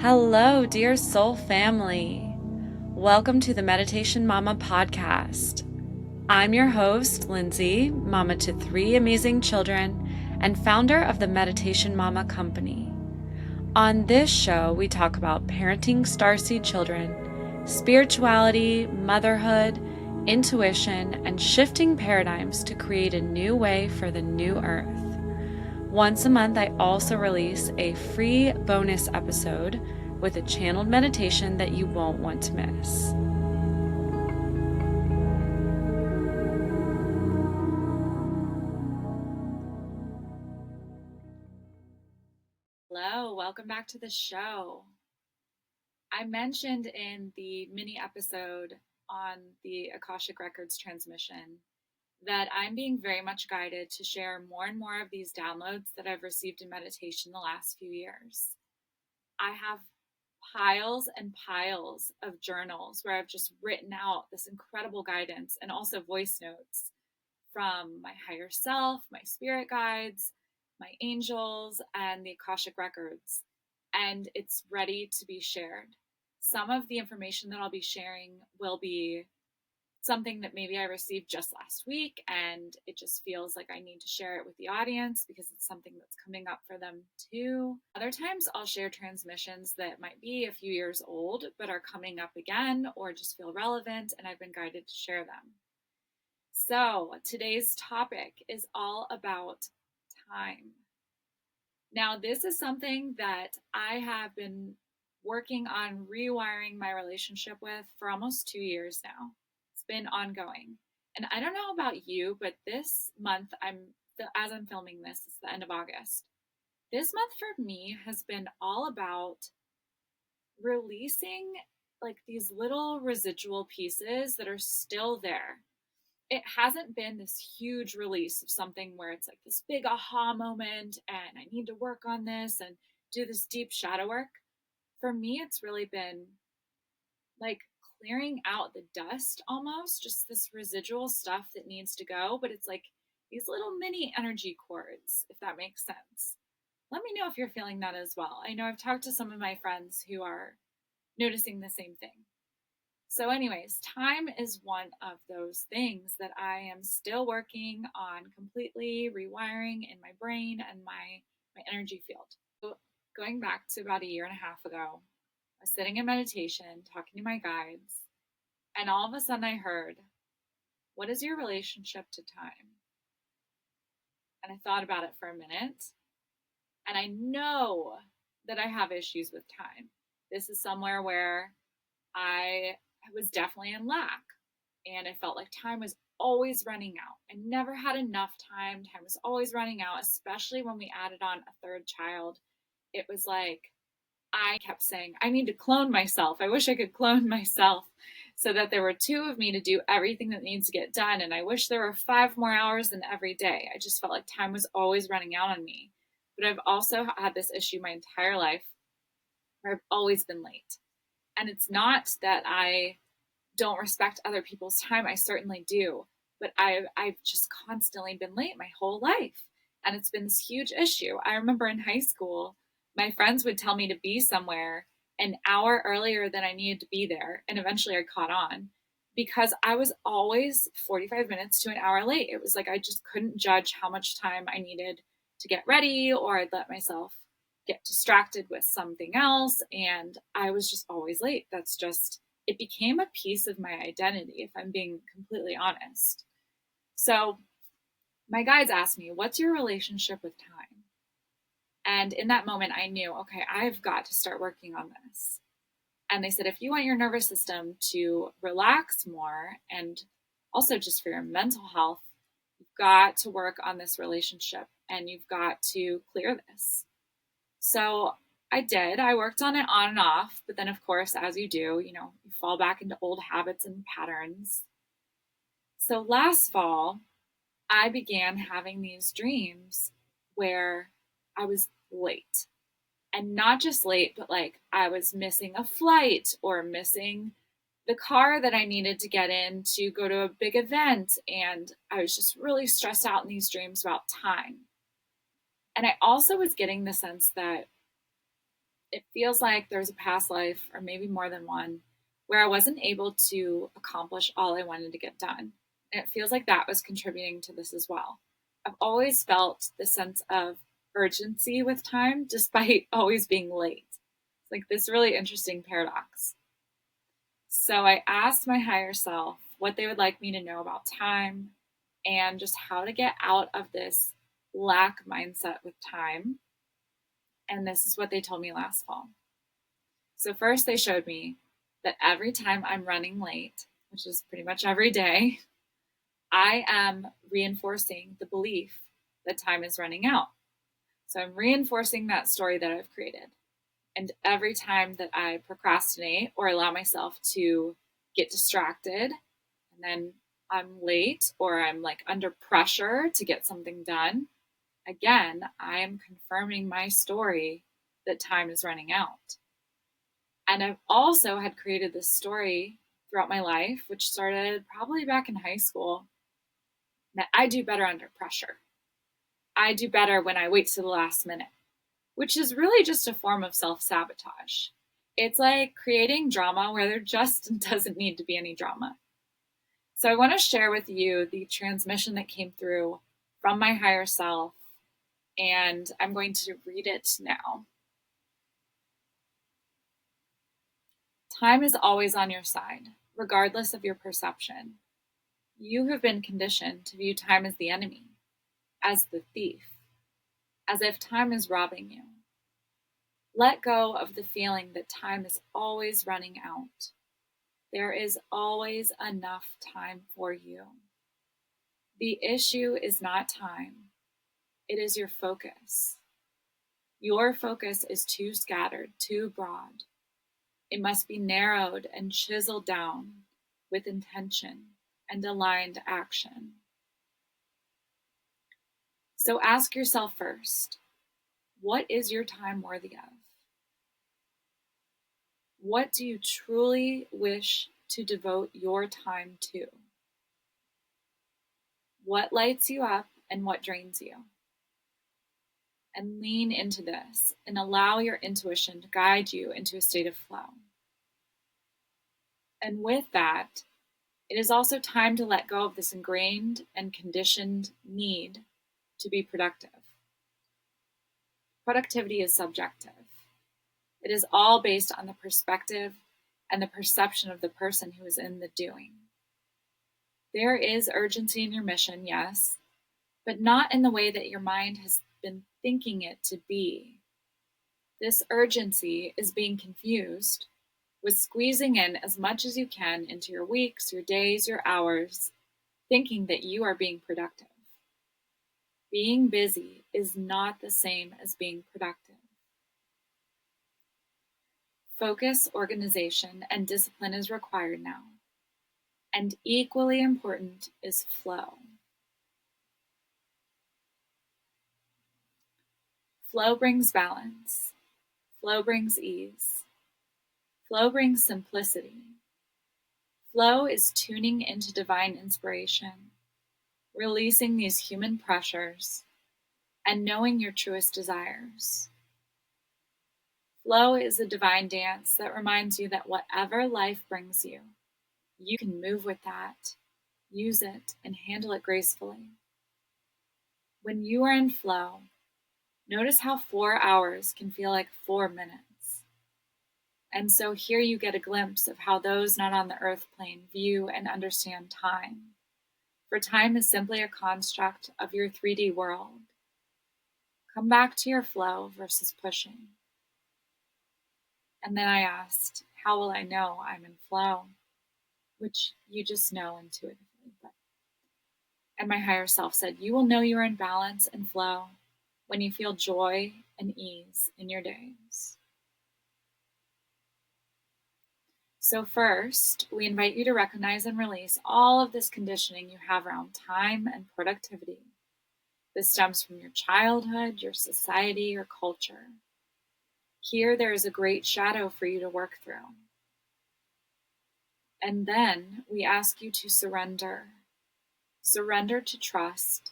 Hello, dear soul family. Welcome to the Meditation Mama podcast. I'm your host, Lyndsey, mama to 3 amazing children and founder of the Meditation Mama Company. On this show, we talk about parenting starseed children, spirituality, motherhood, intuition, and shifting paradigms to create a new way for the new earth. Once a month, I also release a free bonus episode with a channeled meditation that you won't want to miss. Hello, welcome back to the show. I mentioned in the mini episode on the Akashic Records transmission that I'm being very much guided to share more and more of these downloads that I've received in meditation the last few years. I have piles and piles of journals where I've just written out this incredible guidance and also voice notes from my higher self, my spirit guides, my angels, and the Akashic Records. And it's ready to be shared. Some of the information that I'll be sharing will be something that maybe I received just last week, and it just feels like I need to share it with the audience because it's something that's coming up for them too. Other times I'll share transmissions that might be a few years old but are coming up again or just feel relevant, and I've been guided to share them. So today's topic is all about time. Now, this is something that I have been working on rewiring my relationship with for almost 2 years now. Been ongoing. And I don't know about you, but this month, as I'm filming this, it's the end of August. This month for me has been all about releasing like these little residual pieces that are still there. It hasn't been this huge release of something where it's like this big aha moment and I need to work on this and do this deep shadow work. For me, it's really been like clearing out the dust, almost just this residual stuff that needs to go, but it's like these little mini energy cords, if that makes sense. Let me know if you're feeling that as well. I know I've talked to some of my friends who are noticing the same thing. So anyways, time is one of those things that I am still working on completely rewiring in my brain and my energy field. So going back to about a year and a half ago, I was sitting in meditation, talking to my guides, and all of a sudden I heard, "What is your relationship to time?" And I thought about it for a minute, and I know that I have issues with time. This is somewhere where I was definitely in lack, and I felt like time was always running out. I never had enough time. Time was always running out, especially when we added on a third child. It was like I kept saying, I need to clone myself. I wish I could clone myself so that there were 2 of me to do everything that needs to get done. And I wish there were 5 more hours in every day. I just felt like time was always running out on me. But I've also had this issue my entire life where I've always been late. And it's not that I don't respect other people's time. I certainly do. But I've just constantly been late my whole life. And it's been this huge issue. I remember in high school, my friends would tell me to be somewhere an hour earlier than I needed to be there. And eventually I caught on because I was always 45 minutes to an hour late. It was like I just couldn't judge how much time I needed to get ready, or I'd let myself get distracted with something else. And I was just always late. It became a piece of my identity, if I'm being completely honest. So my guides asked me, "What's your relationship with time?" And in that moment, I knew, okay, I've got to start working on this. And they said, if you want your nervous system to relax more and also just for your mental health, you've got to work on this relationship and you've got to clear this. So I did. I worked on it on and off. But then, of course, as you do, you fall back into old habits and patterns. So last fall, I began having these dreams where I was late. And not just late, but like I was missing a flight or missing the car that I needed to get in to go to a big event. And I was just really stressed out in these dreams about time. And I also was getting the sense that It feels like there's a past life, or maybe more than one, where I wasn't able to accomplish all I wanted to get done. And it feels like that was contributing to this as well. I've always felt the sense of urgency with time, despite always being late. It's like this really interesting paradox. So I asked my higher self what they would like me to know about time and just how to get out of this lack mindset with time. And this is what they told me last fall. So, first, they showed me that every time I'm running late, which is pretty much every day, I am reinforcing the belief that time is running out. So, I'm reinforcing that story that I've created. And every time that I procrastinate or allow myself to get distracted, and then I'm late or I'm like under pressure to get something done, again, I am confirming my story that time is running out. And I've also had created this story throughout my life, which started probably back in high school, that I do better under pressure. I do better when I wait to the last minute, which is really just a form of self sabotage. It's like creating drama where there just doesn't need to be any drama. So I want to share with you the transmission that came through from my higher self, and I'm going to read it now. Time is always on your side, regardless of your perception. You have been conditioned to view time as the enemy, as the thief, as if time is robbing you. Let go of the feeling that time is always running out. There is always enough time for you. The issue is not time, it is your focus. Your focus is too scattered, too broad. It must be narrowed and chiseled down with intention and aligned action. So ask yourself first, what is your time worthy of? What do you truly wish to devote your time to? What lights you up and what drains you? And lean into this and allow your intuition to guide you into a state of flow. And with that, it is also time to let go of this ingrained and conditioned need to be productive. Productivity is subjective. It is all based on the perspective and the perception of the person who is in the doing. There is urgency in your mission, yes, but not in the way that your mind has been thinking it to be. This urgency is being confused with squeezing in as much as you can into your weeks, your days, your hours, thinking that you are being productive. Being busy is not the same as being productive. Focus, organization, and discipline is required now. And equally important is flow. Flow brings balance. Flow brings ease. Flow brings simplicity. Flow is tuning into divine inspiration, releasing these human pressures, and knowing your truest desires. Flow is a divine dance that reminds you that whatever life brings you, you can move with that, use it, and handle it gracefully. When you are in flow, notice how 4 hours can feel like 4 minutes. And so here you get a glimpse of how those not on the earth plane view and understand time. For time is simply a construct of your 3D world. Come back to your flow versus pushing. And then I asked, how will I know I'm in flow? Which you just know intuitively. And my higher self said, you will know you are in balance and flow when you feel joy and ease in your days. So first, we invite you to recognize and release all of this conditioning you have around time and productivity. This stems from your childhood, your society, your culture. Here, there is a great shadow for you to work through. And then we ask you to surrender. Surrender to trust,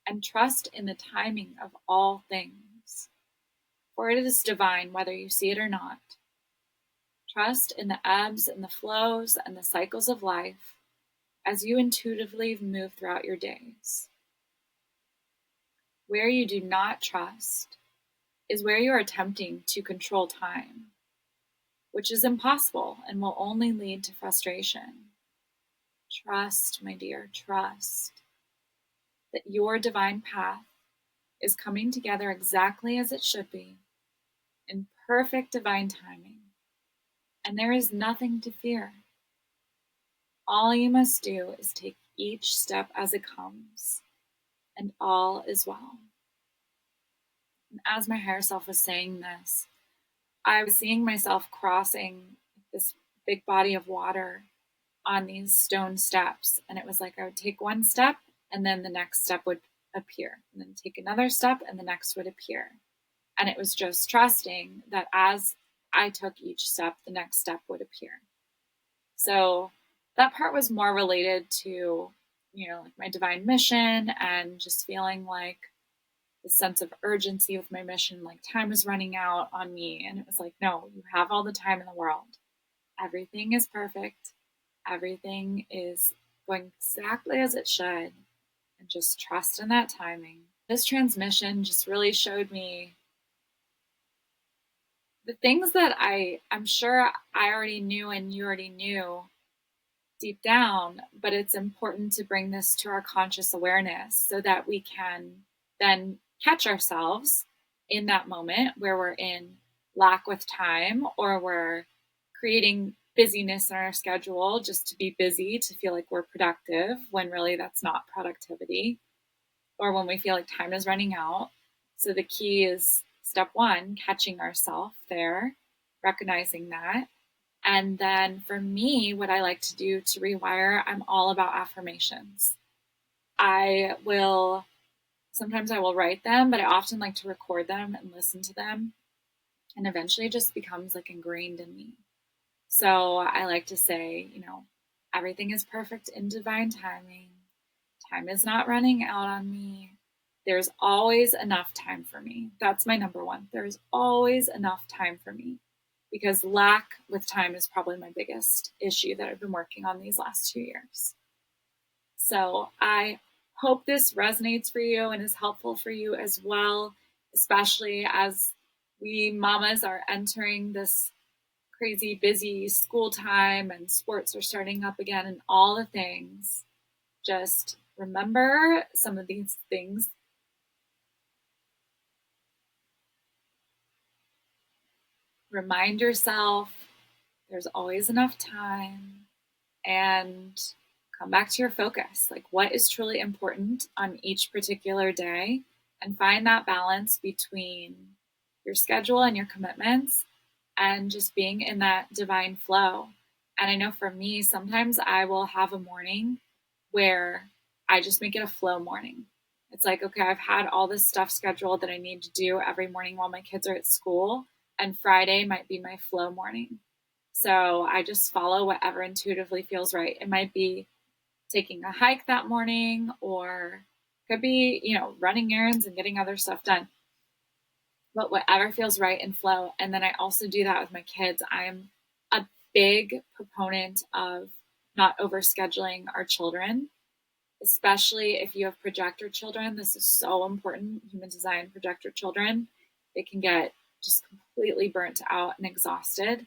and trust in the timing of all things. for it is divine whether you see it or not. Trust in the ebbs and the flows and the cycles of life as you intuitively move throughout your days. Where you do not trust is where you are attempting to control time, which is impossible and will only lead to frustration. Trust, my dear, trust that your divine path is coming together exactly as it should be, in perfect divine timing, and there is nothing to fear. All you must do is take each step as it comes, and all is well. And as my higher self was saying this, I was seeing myself crossing this big body of water on these stone steps. And it was like I would take one step and then the next step would appear. And then take another step and the next would appear. And it was just trusting that as I took each step, the next step would appear. So that part was more related to, like my divine mission and just feeling like the sense of urgency with my mission, like time is running out on me. And it was like, no, you have all the time in the world. Everything is perfect. Everything is going exactly as it should. And just trust in that timing. This transmission just really showed me the things that I'm sure I already knew and you already knew deep down, but it's important to bring this to our conscious awareness so that we can then catch ourselves in that moment where we're in lack with time or we're creating busyness in our schedule just to be busy, to feel like we're productive when really that's not productivity, or when we feel like time is running out. So the key is step one, catching ourselves there, recognizing that. And then for me, what I like to do to rewire, I'm all about affirmations. Sometimes I will write them, but I often like to record them and listen to them. And eventually it just becomes like ingrained in me. So I like to say, everything is perfect in divine timing. Time is not running out on me. There's always enough time for me. That's my number one. There's always enough time for me, because lack with time is probably my biggest issue that I've been working on these last 2 years. So I hope this resonates for you and is helpful for you as well, especially as we mamas are entering this crazy busy school time and sports are starting up again and all the things. Just remember some of these things. Remind yourself there's always enough time, and come back to your focus. Like, what is truly important on each particular day, and find that balance between your schedule and your commitments and just being in that divine flow. And I know for me, sometimes I will have a morning where I just make it a flow morning. It's like, okay, I've had all this stuff scheduled that I need to do every morning while my kids are at school, and Friday might be my flow morning. So I just follow whatever intuitively feels right. It might be taking a hike that morning, or could be, running errands and getting other stuff done. But whatever feels right and flow. And then I also do that with my kids. I'm a big proponent of not overscheduling our children, especially if you have projector children. This is so important. Human design projector children, they can get just completely burnt out and exhausted.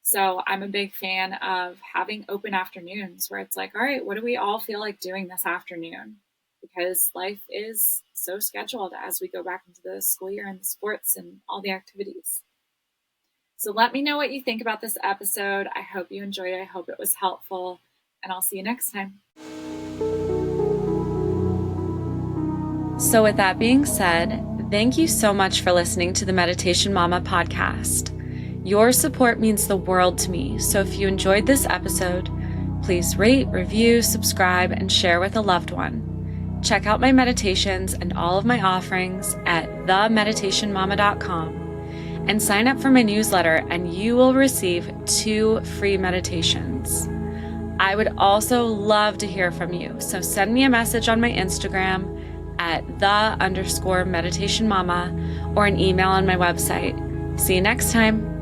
So I'm a big fan of having open afternoons where it's like, all right, what do we all feel like doing this afternoon? Because life is so scheduled as we go back into the school year and the sports and all the activities. So let me know what you think about this episode. I hope you enjoyed it. I hope it was helpful, and I'll see you next time. So with that being said, thank you so much for listening to the Meditation Mama podcast. Your support means the world to me. So if you enjoyed this episode, please rate, review, subscribe, and share with a loved one. Check out my meditations and all of my offerings at themeditationmama.com and sign up for my newsletter, and you will receive 2 free meditations. I would also love to hear from you. So send me a message on my Instagram at _meditation mama or an email on my website. See you next time.